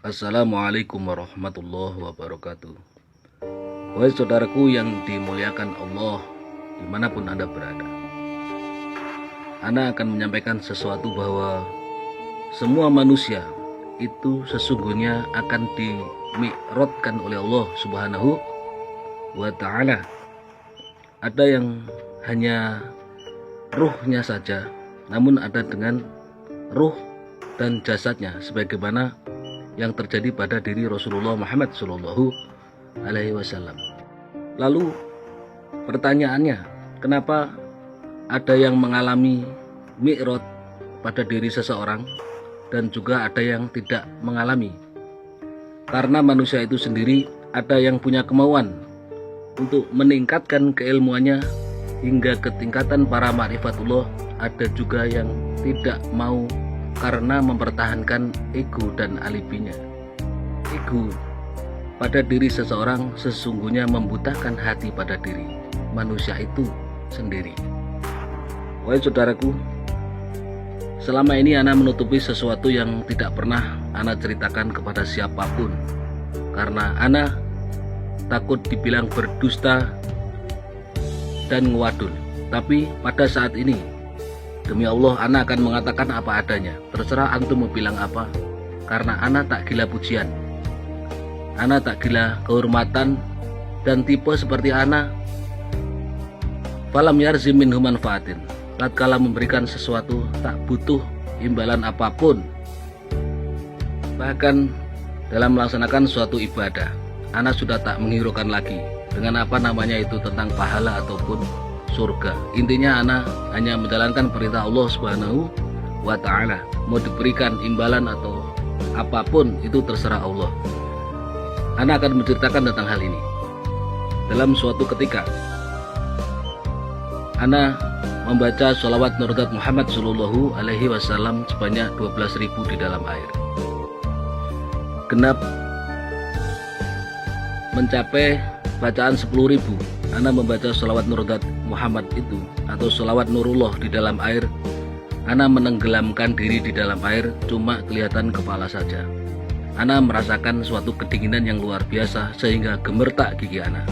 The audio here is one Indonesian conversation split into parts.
Assalamualaikum warahmatullahi wabarakatuh. Wahai saudaraku yang dimuliakan Allah, dimanapun Anda berada, Anda akan menyampaikan sesuatu bahwa semua manusia itu sesungguhnya akan dimi'rajkan oleh Allah Subhanahu wa ta'ala. Ada yang hanya ruhnya saja, namun ada dengan ruh dan jasadnya, sebagaimana yang terjadi pada diri Rasulullah Muhammad Sallallahu Alaihi Wasallam. Lalu pertanyaannya, kenapa ada yang mengalami mi'raj pada diri seseorang dan juga ada yang tidak mengalami? Karena manusia itu sendiri ada yang punya kemauan untuk meningkatkan keilmuannya hingga ke tingkatan para ma'rifatullah, ada juga yang tidak mau karena mempertahankan ego dan alibinya. Ego pada diri seseorang sesungguhnya membutakan hati pada diri manusia itu sendiri. Wahai saudaraku, selama ini Ana menutupi sesuatu yang tidak pernah Ana ceritakan kepada siapapun, karena Ana takut dibilang berdusta dan ngewadul. Tapi pada saat ini, demi Allah, Ana akan mengatakan apa adanya. Terserah antum mau bilang apa, karena Ana tak gila pujian, Ana tak gila kehormatan, dan tipe seperti Ana falam yarzim minhu manfaatin. Tatkala memberikan sesuatu tak butuh imbalan apapun. Bahkan dalam melaksanakan suatu ibadah, Ana sudah tak menghiraukan lagi dengan apa namanya itu tentang pahala ataupun surga. Intinya Ana hanya menjalankan perintah Allah Subhanahu wa ta'ala. Mau diberikan imbalan atau apapun itu terserah Allah. Ana akan menceritakan tentang hal ini. Dalam suatu ketika Ana membaca sholawat Nurdat Muhammad Sallallahu Alaihi Wasallam sebanyak 12.000 di dalam air. Genap mencapai bacaan 10.000, Ana membaca sholawat Nurdat Muhammad itu atau sholawat Nurullah di dalam air. Ana menenggelamkan diri di dalam air, cuma kelihatan kepala saja. Ana merasakan suatu kedinginan yang luar biasa sehingga gemertak gigi Ana.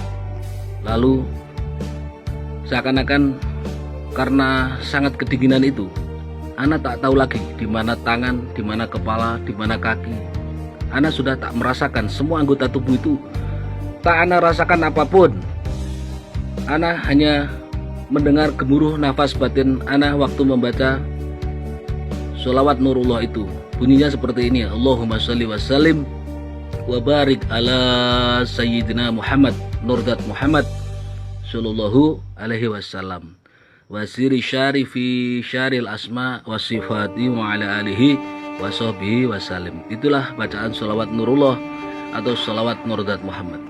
Lalu seakan-akan karena sangat kedinginan itu, Ana tak tahu lagi di mana tangan, di mana kepala, di mana kaki. Ana sudah tak merasakan semua anggota tubuh itu. Tak Ana rasakan apapun. Ana hanya mendengar gemuruh nafas batin Ana waktu membaca sholawat Nurullah itu. Bunyinya seperti ini: Allahumma sholli wa sallim wa barik ala sayyidina Muhammad Nurdat Muhammad Sallallahu Alaihi Wasallam wasiri syarifi syaril asma wa sifati wa ala alihi wa sahbihi wa salim. Itulah bacaan sholawat Nurullah atau sholawat Nurdat Muhammad.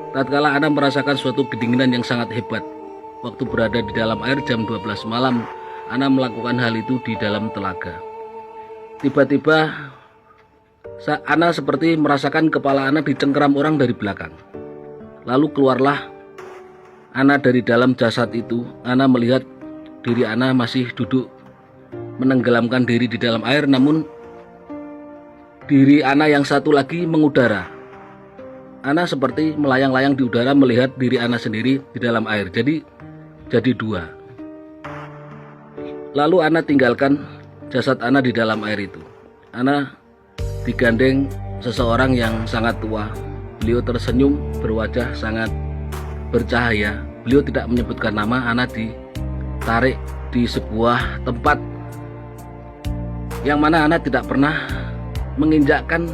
Tatkala Ana merasakan suatu kedinginan yang sangat hebat waktu berada di dalam air jam 12 malam, Ana melakukan hal itu di dalam telaga. Tiba-tiba Ana seperti merasakan kepala Ana dicengkeram orang dari belakang. Lalu keluarlah Ana dari dalam jasad itu. Ana melihat diri Ana masih duduk menenggelamkan diri di dalam air, namun diri Ana yang satu lagi mengudara. Ana seperti melayang-layang di udara melihat diri Ana sendiri di dalam air. Jadi dua. Lalu Ana tinggalkan jasad Ana di dalam air itu. Ana digandeng seseorang yang sangat tua. Beliau tersenyum, berwajah sangat bercahaya. Beliau tidak menyebutkan nama. Ana ditarik di sebuah tempat yang mana Ana tidak pernah menginjakkan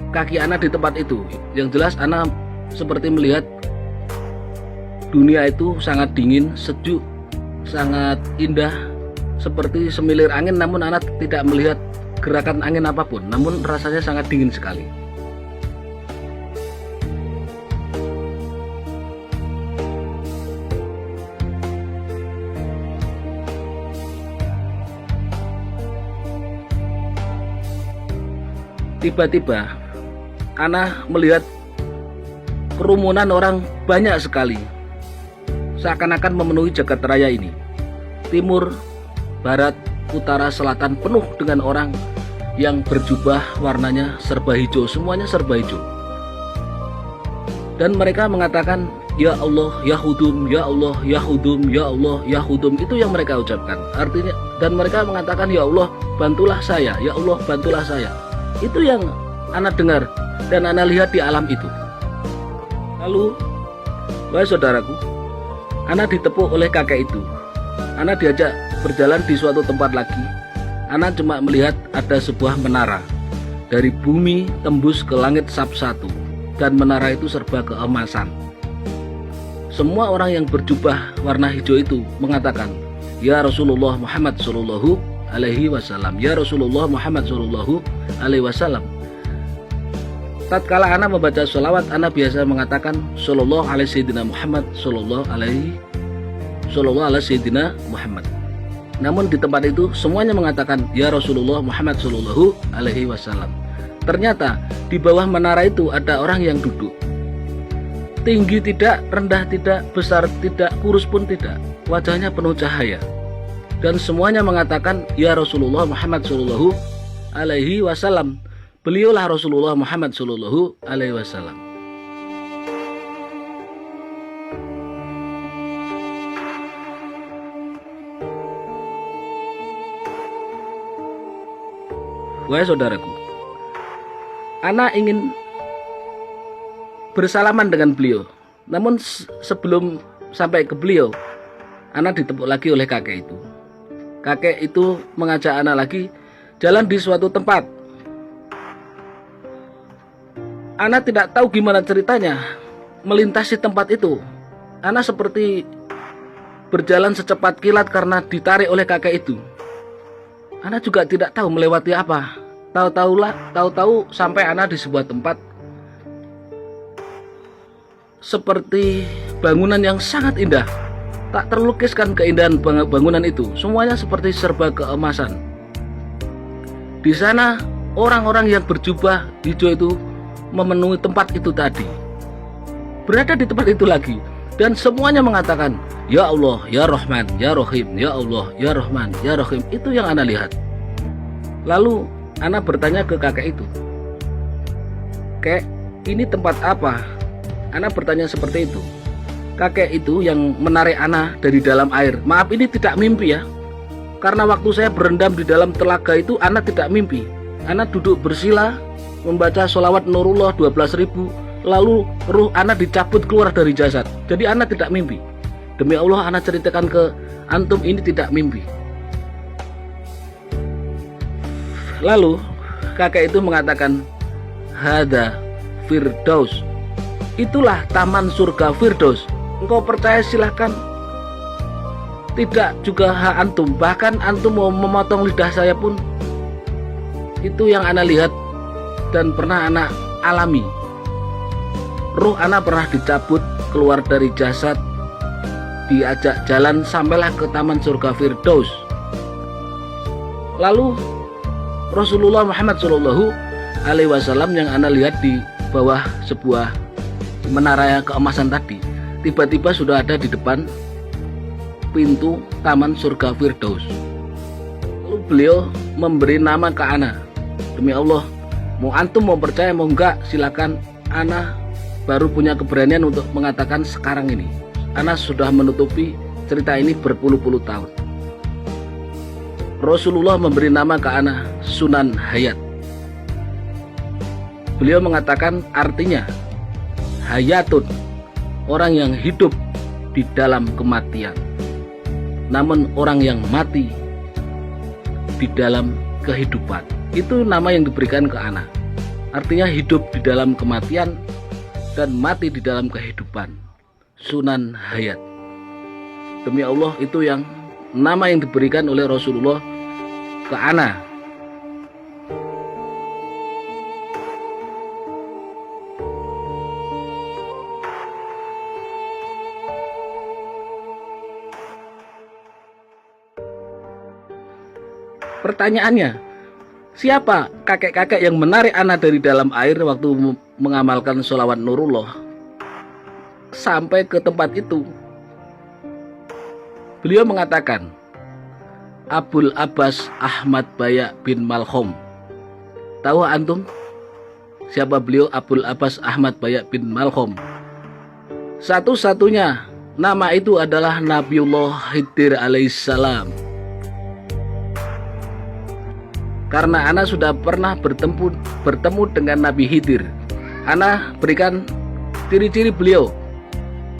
kaki Ana di tempat itu. Yang jelas Ana seperti melihat dunia itu sangat dingin, sejuk, sangat indah, seperti semilir angin, namun Ana tidak melihat gerakan angin apapun, namun rasanya sangat dingin sekali. Tiba-tiba Ana melihat kerumunan orang banyak sekali, seakan-akan memenuhi jagat raya ini. Timur, barat, utara, selatan penuh dengan orang yang berjubah warnanya serba hijau, semuanya serba hijau. Dan mereka mengatakan, ya Allah, ya Hudum, ya Allah, ya Hudum, ya Allah, ya Hudum. Itu yang mereka ucapkan. Artinya, dan mereka mengatakan, ya Allah, bantulah saya, ya Allah, bantulah saya. Itu yang anak dengar dan anak lihat di alam itu. Lalu, wahai saudaraku, anak ditepuk oleh kakek itu. Anak diajak berjalan di suatu tempat lagi. Anak cuma melihat ada sebuah menara dari bumi tembus ke langit satu, dan menara itu serba keemasan. Semua orang yang berjubah warna hijau itu mengatakan, ya Rasulullah Muhammad Sallallahu Alaihi Wasallam, ya Rasulullah Muhammad Sallallahu Alaihi Wasallam. Tatkala anak membaca sholawat, anak biasa mengatakan Sallallahu Alaihi Sayyidina Muhammad, Sallallahu Alaihi Sayyidina Muhammad. Namun di tempat itu semuanya mengatakan ya Rasulullah Muhammad Sallallahu Alaihi Wasallam. Ternyata di bawah menara itu ada orang yang duduk. Tinggi tidak, rendah tidak, besar tidak, kurus pun tidak. Wajahnya penuh cahaya. Dan semuanya mengatakan ya Rasulullah Muhammad Sallallahu Alaihi Wasallam. Beliaulah Rasulullah Muhammad Sallallahu Alaihi Wasallam. Wahai saudaraku, anak ingin bersalaman dengan beliau. Namun sebelum sampai ke beliau, anak ditepuk lagi oleh kakek itu. Kakek itu mengajak anak lagi jalan di suatu tempat. Anak tidak tahu gimana ceritanya melintasi tempat itu. Anak seperti berjalan secepat kilat karena ditarik oleh kakek itu. Anak juga tidak tahu melewati apa. Tahu-tahu sampai anak di sebuah tempat seperti bangunan yang sangat indah. Tak terlukiskan keindahan bangunan itu. Semuanya seperti serba keemasan. Di sana orang-orang yang berjubah hijau itu memenuhi tempat itu tadi. Berada di tempat itu lagi. Dan semuanya mengatakan ya Allah, ya Rahman, ya Rahim, ya Allah, ya Rahman, ya Rahim. Itu yang anak lihat. Lalu anak bertanya ke kakek itu, kek, ini tempat apa? Anak bertanya seperti itu. Kakek itu yang menarik anak dari dalam air. Maaf, ini tidak mimpi ya. Karena waktu saya berendam di dalam telaga itu, anak tidak mimpi. Anak duduk bersila membaca sholawat Nurullah 12.000. Lalu ruh anak dicabut keluar dari jasad. Jadi anak tidak mimpi. Demi Allah, anak ceritakan ke antum, ini tidak mimpi. Lalu kakek itu mengatakan, hada Firdaus. Itulah taman surga Firdaus. Engkau percaya silahkan. Tidak juga hak antum. Bahkan antum mau memotong lidah saya pun, itu yang anak lihat dan pernah anak alami. Ruh anak pernah dicabut keluar dari jasad, diajak jalan sampailah ke taman surga Firdaus. Lalu Rasulullah Muhammad Sallallahu Alaihi Wasallam yang anak lihat di bawah sebuah menara keemasan tadi, tiba-tiba sudah ada di depan pintu taman surga Firdaus. Lalu beliau memberi nama ke anak. Demi Allah, mau antum mau percaya mau enggak, silakan. Anak baru punya keberanian untuk mengatakan sekarang ini. Anak sudah menutupi cerita ini berpuluh-puluh tahun. Rasulullah memberi nama ke anak Sunan Hayat. Beliau mengatakan artinya hayatun, orang yang hidup di dalam kematian. Namun orang yang mati di dalam kehidupan. Itu nama yang diberikan ke anak. Artinya hidup di dalam kematian dan mati di dalam kehidupan. Sunan Hayat. Demi Allah, itu yang nama yang diberikan oleh Rasulullah ke anak. Pertanyaannya, siapa kakek-kakek yang menarik anak dari dalam air waktu mengamalkan sholawat Nurullah sampai ke tempat itu? Beliau mengatakan, Abul Abbas Ahmad Baya bin Malhom. Tahu antum siapa beliau? Abul Abbas Ahmad Bayak bin Malcolm. Satu-satunya nama itu adalah Nabiullah Khidir alaihissalam. Karena ana sudah pernah bertemu dengan Nabi Khidir, ana berikan ciri-ciri beliau.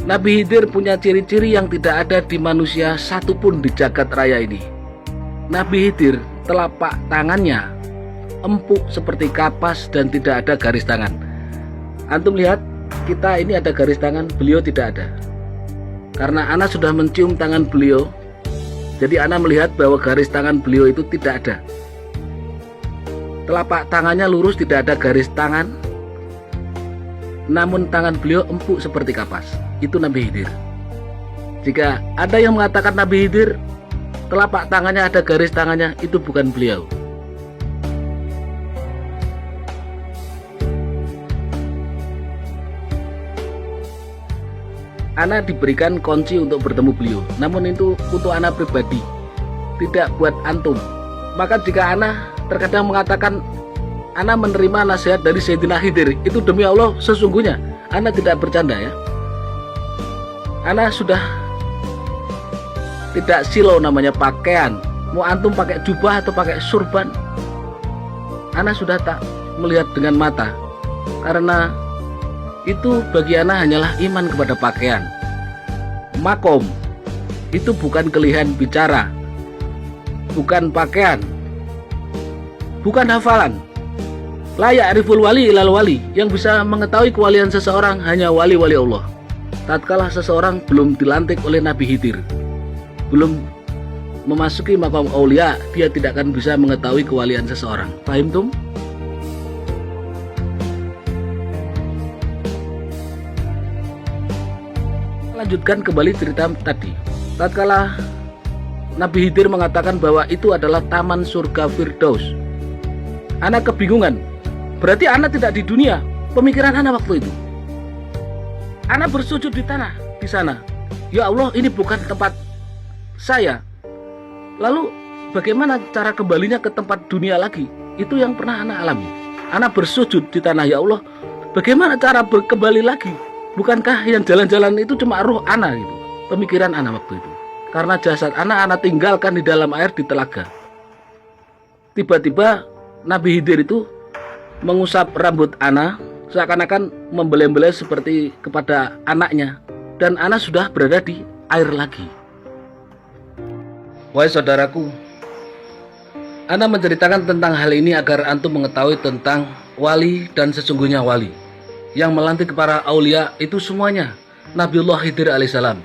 Nabi Khidir punya ciri-ciri yang tidak ada di manusia satupun di jagat raya ini. Nabi Khidir telapak tangannya empuk seperti kapas dan tidak ada garis tangan. Antum lihat, kita ini ada garis tangan, beliau tidak ada. Karena ana sudah mencium tangan beliau, jadi ana melihat bahwa garis tangan beliau itu tidak ada. Telapak tangannya lurus, tidak ada garis tangan, namun tangan beliau empuk seperti kapas. Itu Nabi Khidir. Jika ada yang mengatakan Nabi Khidir telapak tangannya ada garis tangannya, itu bukan beliau. Ana diberikan kunci untuk bertemu beliau, namun itu untuk ana pribadi, tidak buat antum. Maka jika ana terkadang mengatakan ana menerima nasihat dari Sayyidina Khidir, itu demi Allah sesungguhnya ana tidak bercanda ya. Ana sudah tidak silau namanya pakaian, mau antum pakai jubah atau pakai surban, ana sudah tak melihat dengan mata, karena itu bagi ana hanyalah iman kepada pakaian. Makom itu bukan kelihan bicara, bukan pakaian, bukan hafalan. La ya'riful wali ilal wali. Yang bisa mengetahui kewalian seseorang hanya wali-wali Allah. Tatkala seseorang belum dilantik oleh Nabi Khidir, belum memasuki makom aulia, dia tidak akan bisa mengetahui kewalian seseorang. Paham tum? Lanjutkan kembali cerita tadi. Tatkala Nabi Khidir mengatakan bahwa itu adalah taman surga Firdaus, ana kebingungan. Berarti ana tidak di dunia. Pemikiran ana waktu itu, ana bersujud di tanah di sana. Ya Allah, ini bukan tempat saya. Lalu bagaimana cara kembalinya ke tempat dunia lagi? Itu yang pernah ana alami. Ana bersujud di tanah, ya Allah, bagaimana cara kembali lagi? Bukankah yang jalan-jalan itu cuma ruh ana gitu? Pemikiran ana waktu itu. Karena jasad ana tinggalkan di dalam air di telaga. Tiba-tiba Nabi Khidir itu mengusap rambut ana, seakan-akan membelai-belai seperti kepada anaknya. Dan ana sudah berada di air lagi. Wahai saudaraku, ana menceritakan tentang hal ini agar antum mengetahui tentang wali dan sesungguhnya wali. Yang melantik para aulia itu semuanya Nabiullah Khidir alaihissalam.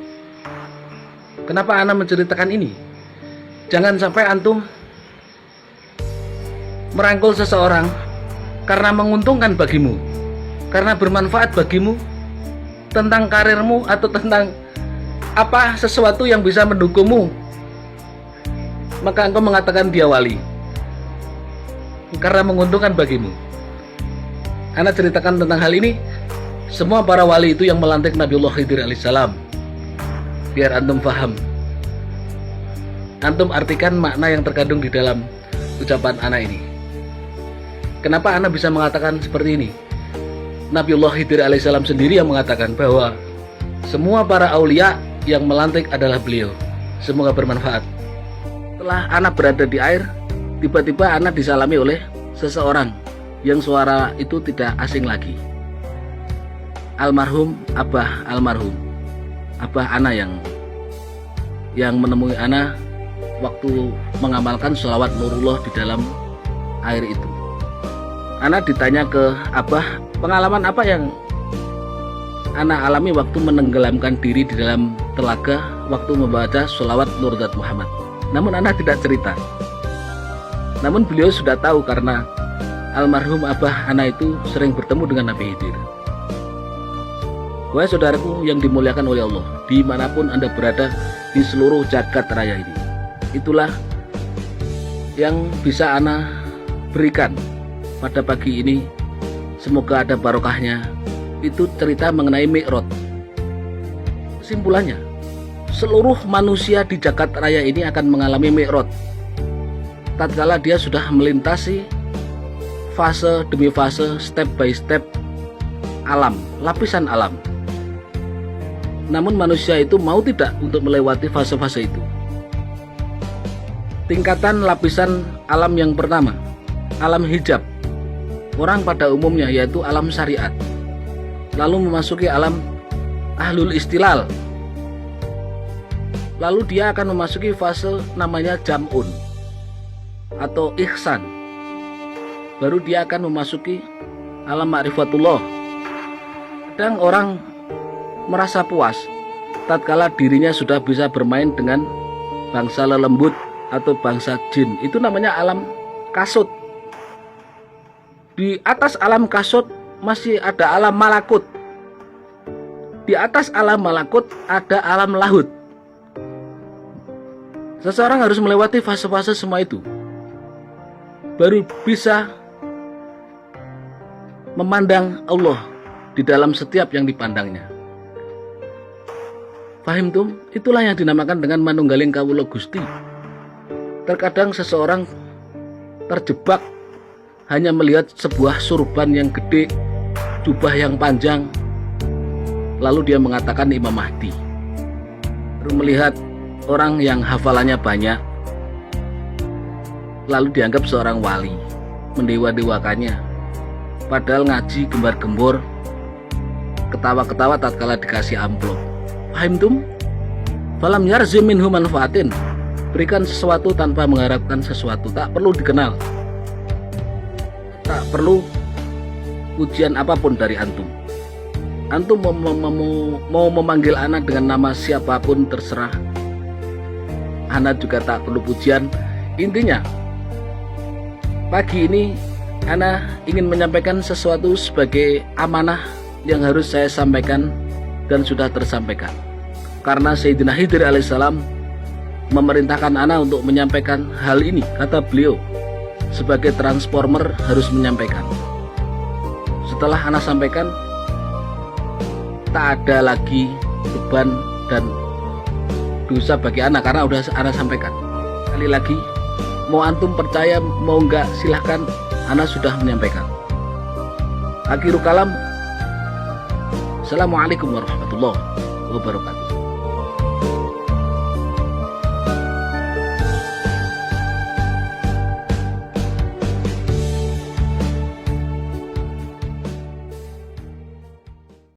Kenapa ana menceritakan ini? Jangan sampai antum merangkul seseorang karena menguntungkan bagimu, karena bermanfaat bagimu, tentang karirmu atau tentang apa sesuatu yang bisa mendukungmu, maka engkau mengatakan dia wali karena menguntungkan bagimu. Ana ceritakan tentang hal ini. Semua para wali itu yang melantik Nabiullah Khidir alaihissalam. Biar antum paham, antum artikan makna yang terkandung di dalam ucapan ana ini. Kenapa ana bisa mengatakan seperti ini? Nabiullah Khidir alaihissalam sendiri yang mengatakan bahwa semua para aulia yang melantik adalah beliau. Semoga bermanfaat. Setelah ana berada di air, tiba-tiba ana disalami oleh seseorang yang suara itu tidak asing lagi. Almarhum Abah almarhum, Abah ana yang menemui ana waktu mengamalkan sholawat Nurullah di dalam air itu. Ana ditanya ke Abah, pengalaman apa yang ana alami waktu menenggelamkan diri di dalam telaga waktu membaca sholawat Nurdat Muhammad. Namun ana tidak cerita. Namun beliau sudah tahu karena almarhum Abah ana itu sering bertemu dengan Nabi Khidir. Wahai saudaraku yang dimuliakan oleh Allah, dimanapun anda berada di seluruh jagat raya ini, itulah yang bisa ana berikan pada pagi ini. Semoga ada barokahnya. Itu cerita mengenai Mi'raj. Kesimpulannya, seluruh manusia di jagat raya ini akan mengalami Mi'raj tatkala dia sudah melintasi fase demi fase, step by step alam, lapisan alam. Namun manusia itu mau tidak untuk melewati fase-fase itu. Tingkatan lapisan alam yang pertama, alam hijab. Orang pada umumnya yaitu alam syariat. Lalu memasuki alam ahlul istilal. Lalu dia akan memasuki fase namanya jam'un atau ihsan. Baru dia akan memasuki alam ma'rifatullah. Kadang orang merasa puas tatkala dirinya sudah bisa bermain dengan bangsa lelembut atau bangsa jin. Itu namanya alam kasut. Di atas alam kasut masih ada alam malakut. Di atas alam malakut ada alam lahut. Seseorang harus melewati fase-fase semua itu, baru bisa memandang Allah di dalam setiap yang dipandangnya. Fahim tuh? Itulah yang dinamakan dengan manunggaling kawula Gusti. Terkadang seseorang terjebak hanya melihat sebuah surban yang gede, jubah yang panjang, lalu dia mengatakan Imam Mahdi. Lalu melihat orang yang hafalannya banyak, lalu dianggap seorang wali, mendewa-dewakannya. Padahal ngaji gembar-gembor, ketawa-ketawa tatkala dikasih amplop. Fahimtum? Falam yarzi minhu manfaatin. Berikan sesuatu tanpa mengharapkan sesuatu. Tak perlu dikenal, tak perlu ujian apapun dari antum. Antum mau memanggil anak dengan nama siapapun terserah. Anak juga tak perlu pujian. Intinya pagi ini Ana ingin menyampaikan sesuatu sebagai amanah yang harus saya sampaikan dan sudah tersampaikan. Karena Sayyidina Khidir alaihissalam memerintahkan Ana untuk menyampaikan hal ini, kata beliau, sebagai transformer harus menyampaikan. Setelah Ana sampaikan, tak ada lagi beban dan dosa bagi Ana karena udah Ana sampaikan. Sekali lagi, mau antum percaya mau enggak silahkan, Ana sudah menyampaikan. Akhirul kalam. Assalamualaikum warahmatullahi wabarakatuh.